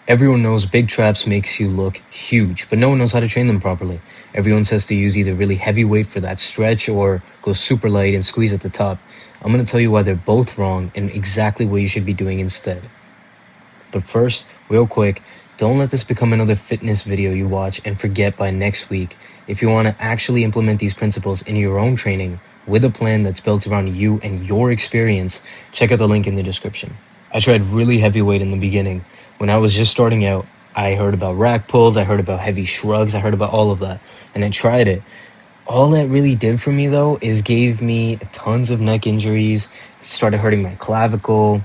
Everyone knows big traps makes you look huge, but no one knows how to train them properly. Everyone says to use either really heavy weight for that stretch or go super light and squeeze at the top. I'm going to tell you why they're both wrong and exactly what you should be doing instead. But first, real quick, don't let this become another fitness video you watch and forget by next week. If you want to actually implement these principles in your own training with a plan that's built around you and your experience, check out the link in the description. I tried really heavy weight in the beginning. When I was just starting out, I heard about rack pulls, I heard about heavy shrugs, I heard about all of that, and I tried it. All that really did for me though is gave me tons of neck injuries, started hurting my clavicle,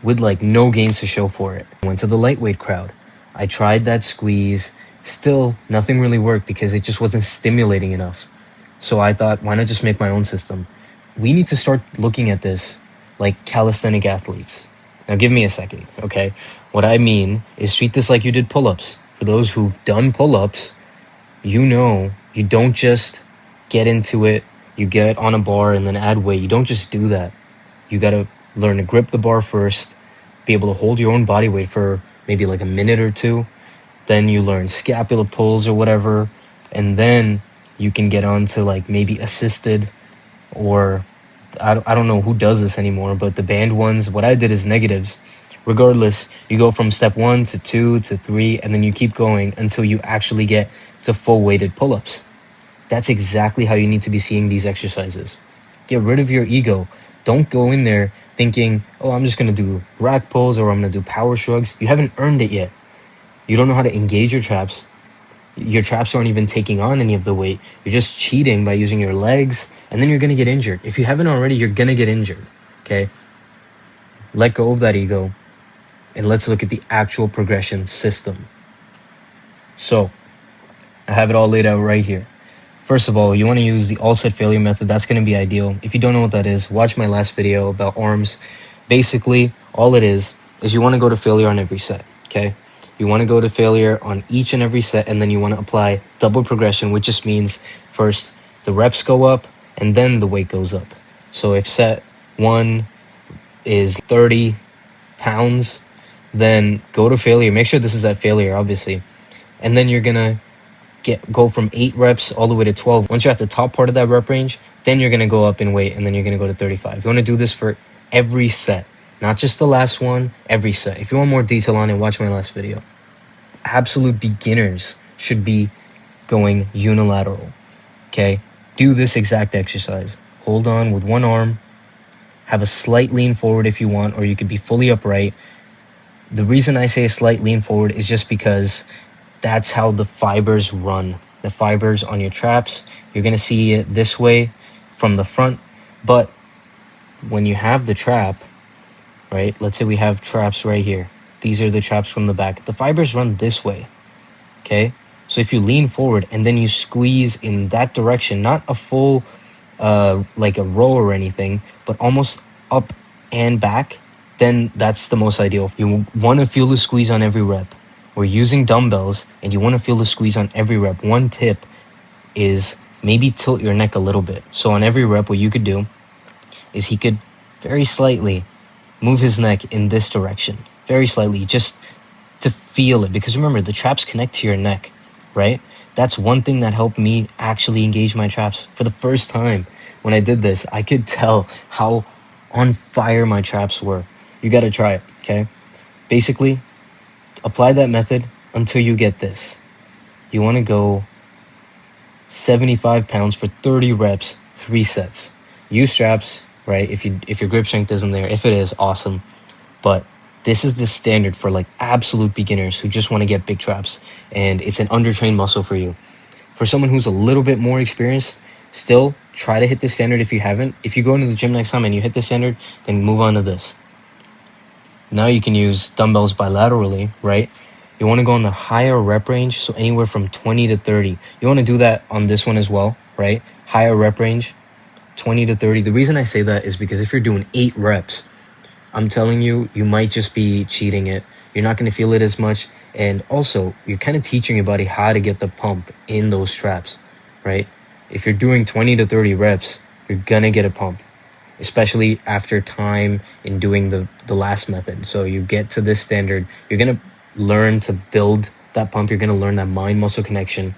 with like no gains to show for it. I went to the lightweight crowd. I tried that squeeze. Still, nothing really worked because it just wasn't stimulating enough. So I thought, why not just make my own system? We need to start looking at this like calisthenic athletes. Now give me a second, okay? What I mean is treat this like you did pull-ups. For those who've done pull-ups, you know you don't just get into it, you get on a bar and then add weight. You don't just do that. You gotta learn to grip the bar first, be able to hold your own body weight for maybe like a minute or two. Then you learn scapula pulls or whatever, and then you can get on to like maybe assisted, or I don't know who does this anymore, but the band ones. What I did is negatives. Regardless, you go from step 1 to 2 to 3, and then you keep going until you actually get to full weighted pull-ups. That's exactly how you need to be seeing these exercises. Get rid of your ego. Don't go in there thinking, oh, I'm just going to do rack pulls or I'm going to do power shrugs. You haven't earned it yet. You don't know how to engage your traps. Your traps aren't even taking on any of the weight. You're just cheating by using your legs, and then you're going to get injured. If you haven't already, you're going to get injured, okay? Let go of that ego, and let's look at the actual progression system. So, I have it all laid out right here. First of all, you want to use the all set failure method. That's going to be ideal. If you don't know what that is, watch my last video about arms. Basically, all it is you want to go to failure on every set, okay? You want to go to failure on each and every set, and then you want to apply double progression, which just means first the reps go up and then the weight goes up. So if set 1 is 30 pounds, then go to failure. Make sure this is at failure, obviously. And then you're going to go from 8 reps all the way to 12. Once you're at the top part of that rep range, then you're going to go up in weight, and then you're going to go to 35. You want to do this for every set, not just the last one, every set. If you want more detail on it, watch my last video. Absolute beginners should be going unilateral, okay? Do this exact exercise. Hold on with one arm, have a slight lean forward if you want, or you could be fully upright. The reason I say a slight lean forward is just because that's how the fibers run. The fibers on your traps, you're going to see it this way from the front. But when you have the trap, right, let's say we have traps right here. These are the traps from the back. The fibers run this way, okay? So if you lean forward and then you squeeze in that direction, not a full, like a row or anything, but almost up and back, then that's the most ideal. You want to feel the squeeze on every rep. We're using dumbbells, and you want to feel the squeeze on every rep. One tip is maybe tilt your neck a little bit. So on every rep, what you could do is he could very slightly move his neck in this direction. Very slightly, just to feel it. Because remember, the traps connect to your neck, right? That's one thing that helped me actually engage my traps. For the first time when I did this, I could tell how on fire my traps were. You got to try it, okay? Basically, apply that method until you get this. You want to go 75 pounds for 30 reps, 3 sets. Use straps, right? If your grip strength isn't there. If it is, awesome. But this is the standard for like absolute beginners who just want to get big traps, and it's an undertrained muscle for you. For someone who's a little bit more experienced, still try to hit the standard if you haven't. If you go into the gym next time and you hit the standard, then move on to this. Now you can use dumbbells bilaterally, right? You want to go on the higher rep range, so anywhere from 20 to 30. You want to do that on this one as well, right? Higher rep range, 20 to 30. The reason I say that is because if you're doing 8 reps, I'm telling you, you might just be cheating it. You're not going to feel it as much. And also, you're kind of teaching your body how to get the pump in those straps, right? If you're doing 20 to 30 reps, you're going to get a pump, especially after time in doing the last method. So you get to this standard, you're going to learn to build that pump. You're going to learn that mind muscle connection.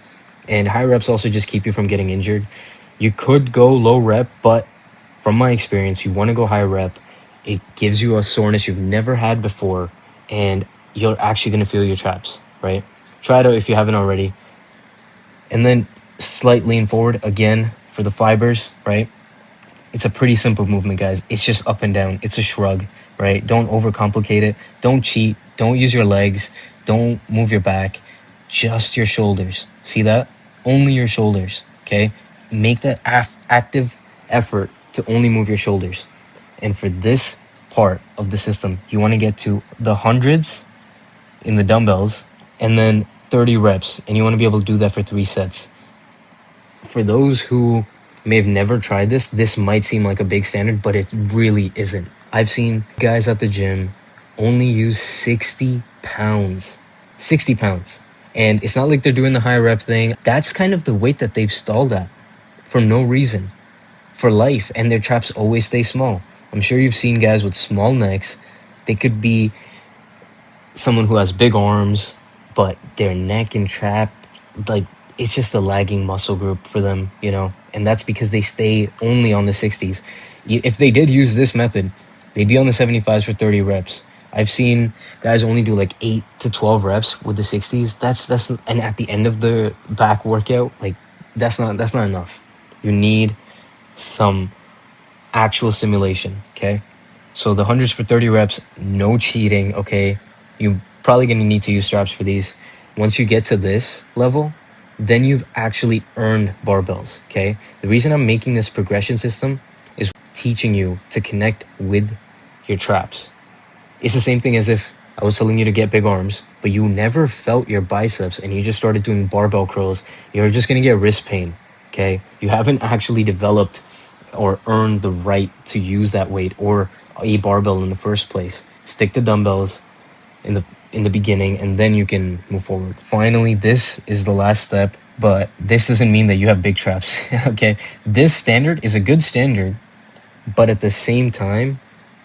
And high reps also just keep you from getting injured. You could go low rep, but from my experience, you want to go high rep. It gives you a soreness you've never had before, and you're actually going to feel your traps, right? Try it out if you haven't already. And then slight lean forward again for the fibers, right? It's a pretty simple movement, guys. It's just up and down. It's a shrug, right? Don't overcomplicate it. Don't cheat. Don't use your legs. Don't move your back. Just your shoulders. See that? Only your shoulders, okay? Make that active effort to only move your shoulders. And for this part of the system, you want to get to the hundreds in the dumbbells and then 30 reps. And you want to be able to do that for 3 sets. For those who may have never tried this, this might seem like a big standard, but it really isn't. I've seen guys at the gym only use 60 pounds. 60 pounds. And it's not like they're doing the high rep thing. That's kind of the weight that they've stalled at for no reason, for life. And their traps always stay small. I'm sure you've seen guys with small necks. They could be someone who has big arms, but their neck and trap, like, it's just a lagging muscle group for them, you know? And that's because they stay only on the 60s. If they did use this method, they'd be on the 75s for 30 reps. I've seen guys only do like 8 to 12 reps with the 60s. That's and at the end of the back workout, like that's not enough. You need some actual stimulation, okay? So the hundreds for 30 reps, no cheating, okay? You're probably going to need to use straps for these. Once you get to this level, then you've actually earned barbells, okay? The reason I'm making this progression system is teaching you to connect with your traps. It's the same thing as if I was telling you to get big arms, but you never felt your biceps and you just started doing barbell curls. You're just going to get wrist pain, okay? You haven't actually developed or earned the right to use that weight or a barbell in the first place. Stick to dumbbells in the beginning, and then you can move forward. Finally, this is the last step, but this doesn't mean that you have big traps. Okay, this standard is a good standard, but at the same time,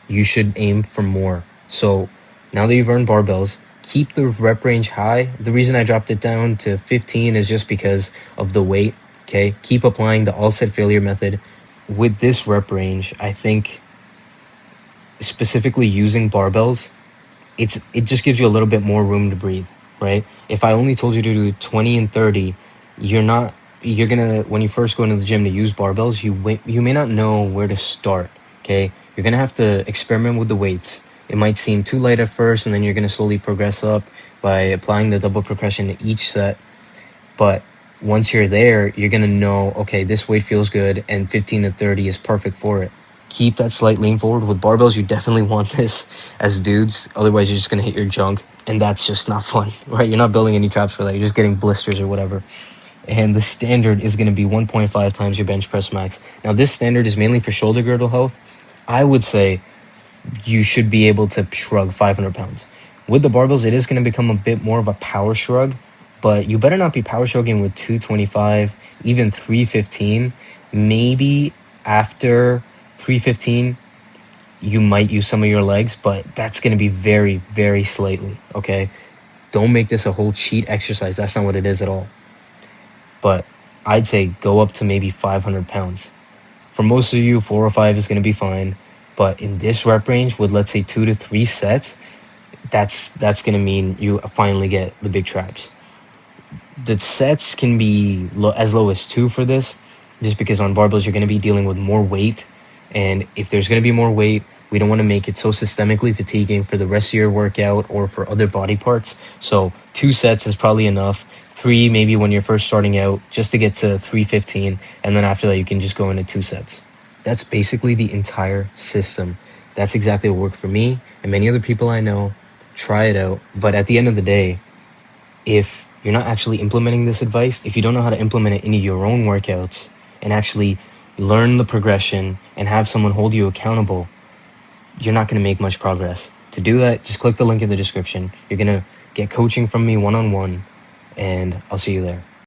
you should aim for more. So now that you've earned barbells, keep the rep range high. The reason I dropped it down to 15 is just because of the weight. Okay, keep applying the all set failure method. With this rep range, I think specifically using barbells, it just gives you a little bit more room to breathe, right? If I only told you to do 20 and 30, you're gonna, when you first go into the gym to use barbells, you may not know where to start, okay? You're gonna have to experiment with the weights. It might seem too light at first, and then you're gonna slowly progress up by applying the double progression to each set. But once you're there, you're gonna know, okay, this weight feels good, and 15 to 30 is perfect for it. Keep that slight lean forward. With barbells, you definitely want this as dudes. Otherwise, you're just going to hit your junk, and that's just not fun, right? You're not building any traps for that. You're just getting blisters or whatever. And the standard is going to be 1.5 times your bench press max. Now, this standard is mainly for shoulder girdle health. I would say you should be able to shrug 500 pounds. With the barbells, it is going to become a bit more of a power shrug, but you better not be power shrugging with 225, even 315. Maybe after 315, you might use some of your legs, but that's going to be very, very slightly, okay? Don't make this a whole cheat exercise. That's not what it is at all. But I'd say go up to maybe 500 pounds. For most of you, 4 or 5 is going to be fine. But in this rep range with, let's say, 2 to 3 sets, that's going to mean you finally get the big traps. The sets can be as low as 2 for this, just because on barbells, you're going to be dealing with more weight. And if there's going to be more weight, we don't want to make it so systemically fatiguing for the rest of your workout or for other body parts. So 2 sets is probably enough. 3 maybe when you're first starting out, just to get to 315. And then after that, you can just go into 2 sets. That's basically the entire system. That's exactly what worked for me and many other people I know. Try it out. But at the end of the day, if you're not actually implementing this advice, if you don't know how to implement it into your own workouts and actually learn the progression and have someone hold you accountable, you're not going to make much progress. To do that, just click the link in the description. You're going to get coaching from me one-on-one, and I'll see you there.